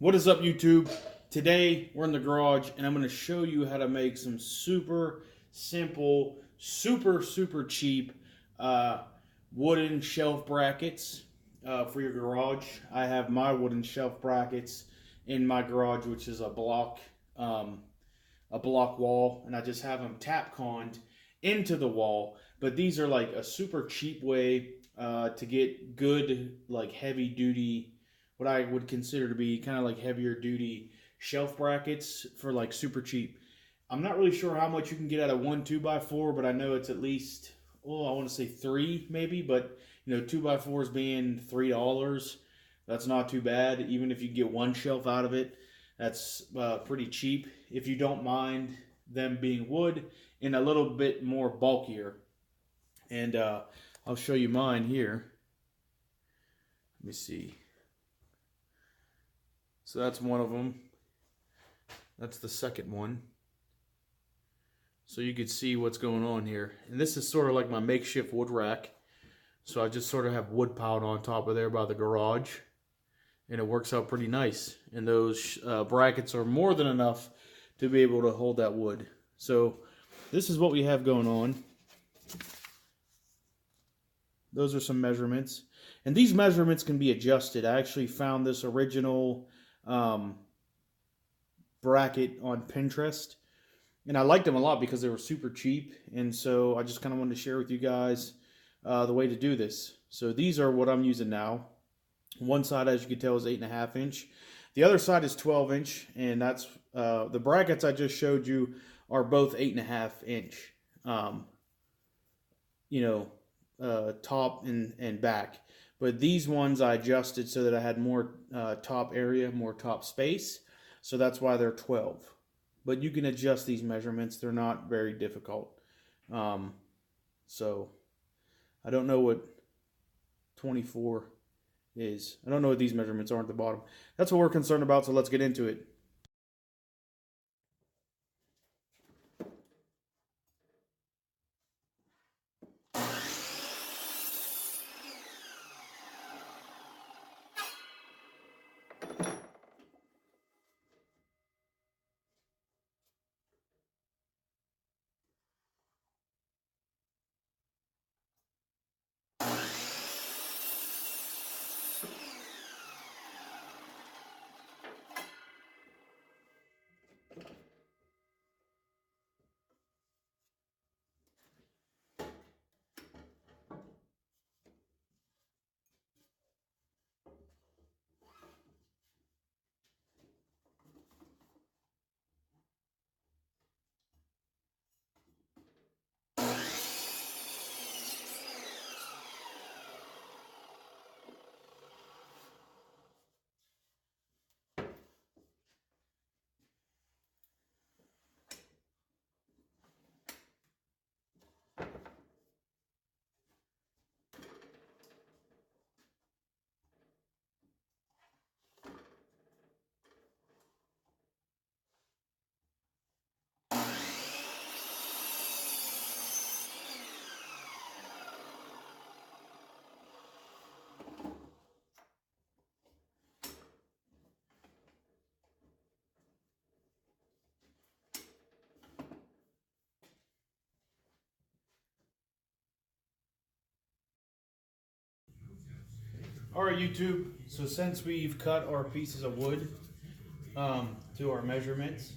What is up, YouTube? Today we're in the garage and I'm going to show you how to make some super simple, super cheap wooden shelf brackets for your garage. I have my wooden shelf brackets in my garage, which is a block wall, and I just have them tap conned into the wall. But these are like a super cheap way to get good, like heavy duty, what I would consider to be kind of like heavier duty shelf brackets for like super cheap. I'm not really sure how much you can get out of one 2x4, but I know it's at least, oh, I want to say three maybe, but 2x4s being $3, that's not too bad. Even if you get one shelf out of it, that's pretty cheap if you don't mind them being wood and a little bit more bulkier. And I'll show you mine here. Let me see. So that's one of them. That's the second one. So you can see what's going on here. And this is sort of like my makeshift wood rack. So I just sort of have wood piled on top of there by the garage. And it works out pretty nice. And those brackets are more than enough to be able to hold that wood. So this is what we have going on. Those are some measurements. And these measurements can be adjusted. I actually found this original bracket on Pinterest. And I liked them a lot because they were super cheap. And so I just kind of wanted to share with you guys the way to do this. So these are what I'm using now. One side, as you can tell, is 8.5 inch. The other side is 12 inch. And that's the brackets I just showed you are both 8.5 inch. Top and back. But these ones I adjusted so that I had more top area, more top space. So that's why they're 12. But you can adjust these measurements. They're not very difficult. So I don't know what 24 is. I don't know what these measurements are at the bottom. That's what we're concerned about, so let's get into it. All right, YouTube. So since we've cut our pieces of wood to our measurements,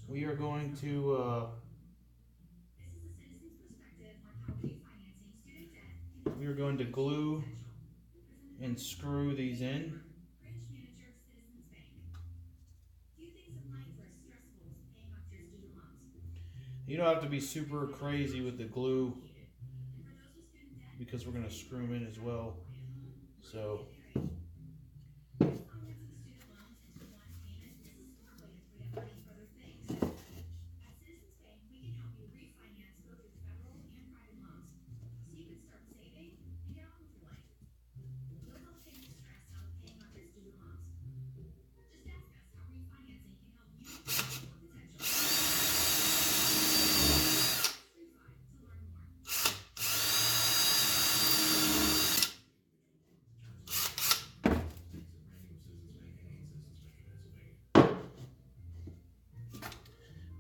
we are going to glue and screw these in. You don't have to be super crazy with the glue because we're going to screw them in as well. So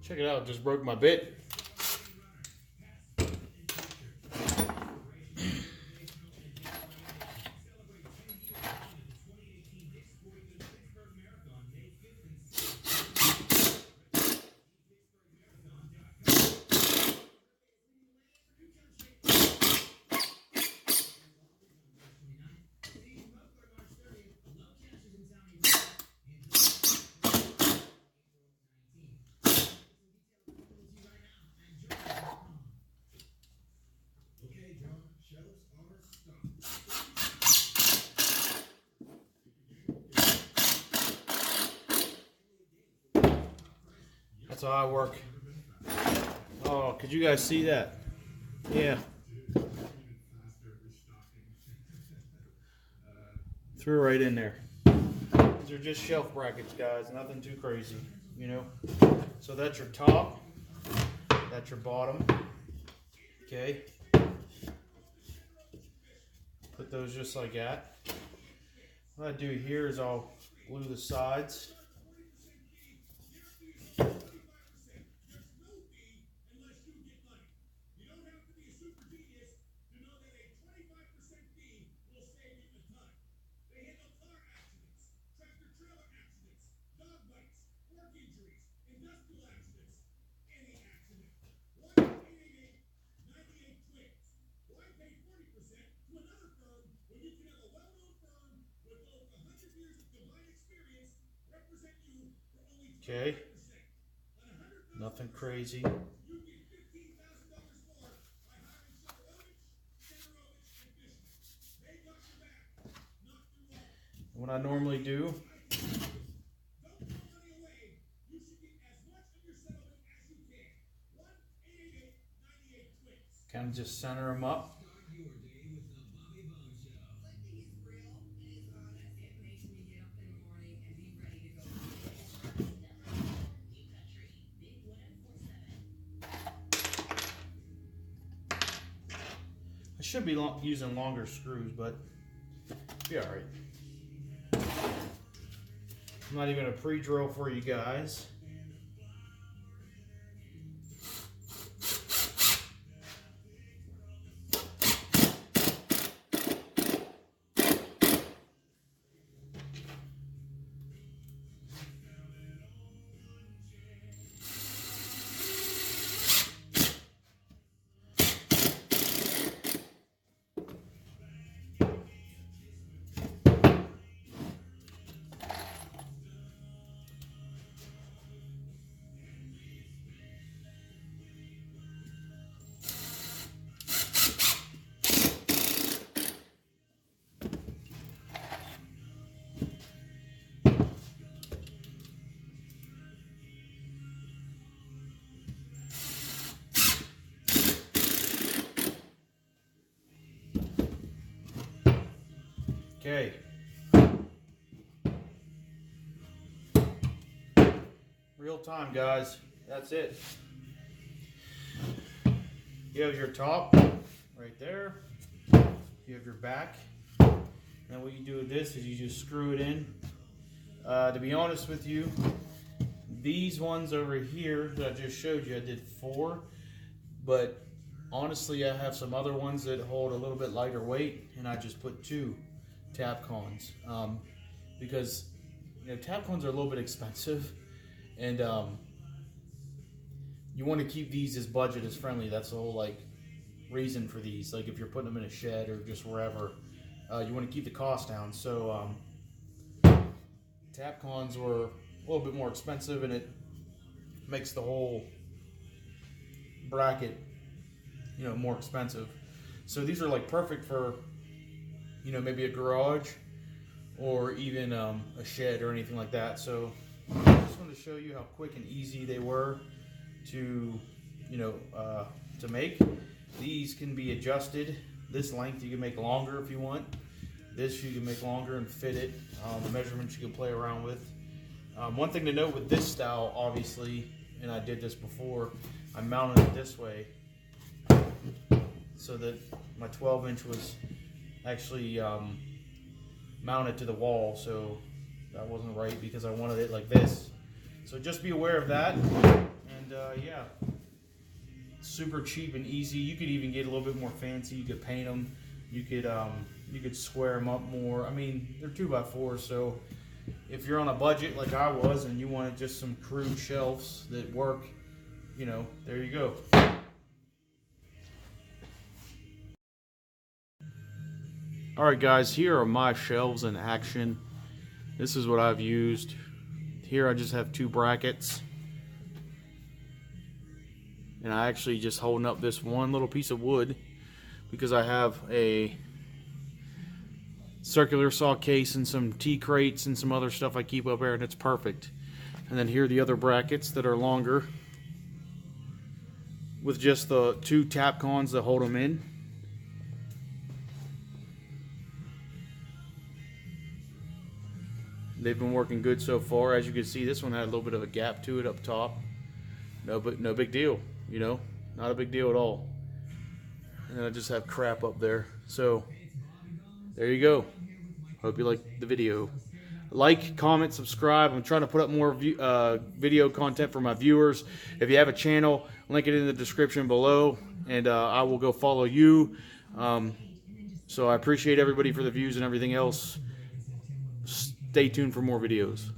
Check it out, just broke my bit. That's how I work. Oh, could you guys see that? Yeah. Threw right in there. These are just shelf brackets, guys. Nothing too crazy, you know. So that's your top. That's your bottom. Okay. Put those just like that. What I do here is I'll glue the sides. Okay. Nothing crazy. What I normally do, kind of just center them up. I should be using longer screws, but be all right. I'm not even a pre-drill for you guys. Okay. Real time, guys. That's it. You have your top right there. You have your back. And what you do with this is you just screw it in. To be honest with you, these ones over here that I just showed you, I did 4. But honestly, I have some other ones that hold a little bit lighter weight, and I just put 2 Tapcons. Because Tapcons are a little bit expensive, and you want to keep these as budget as friendly. That's the whole reason for these. Like if you're putting them in a shed or just wherever, you want to keep the cost down. So Tapcons were a little bit more expensive, and it makes the whole bracket more expensive. So these are perfect for maybe a garage or even a shed or anything like that. So I just wanted to show you how quick and easy they were to to make. These can be adjusted. This length you can make longer if you want. This you can make longer and fit it. The measurements you can play around with. One thing to note with this style, obviously, and I did this before, I mounted it this way so that my 12-inch was actually mounted to the wall, so that wasn't right because I wanted it like this. So just be aware of that, and And yeah, super cheap and easy. You could even get a little bit more fancy. You could paint them. You could square them up more. I mean, they're 2x4, so if you're on a budget like I was and you wanted just some crude shelves that work, you know, there you go. Alright guys, here are my shelves in action. This is what I've used. Here I just have 2 brackets. And I actually just holding up this one little piece of wood because I have a circular saw case and some tea crates and some other stuff I keep up there, and it's perfect. And then here are the other brackets that are longer with just the 2 tap cons that hold them in. They've been working good so far. As you can see, this one had a little bit of a gap to it up top. No big deal, you know, not a big deal at all. And then I just have crap up there. So there you go. Hope you like the video. Like, comment, subscribe. I'm trying to put up more video content for my viewers. If you have a channel, link it in the description below, and I will go follow you. So I appreciate everybody for the views and everything else. Stay tuned for more videos.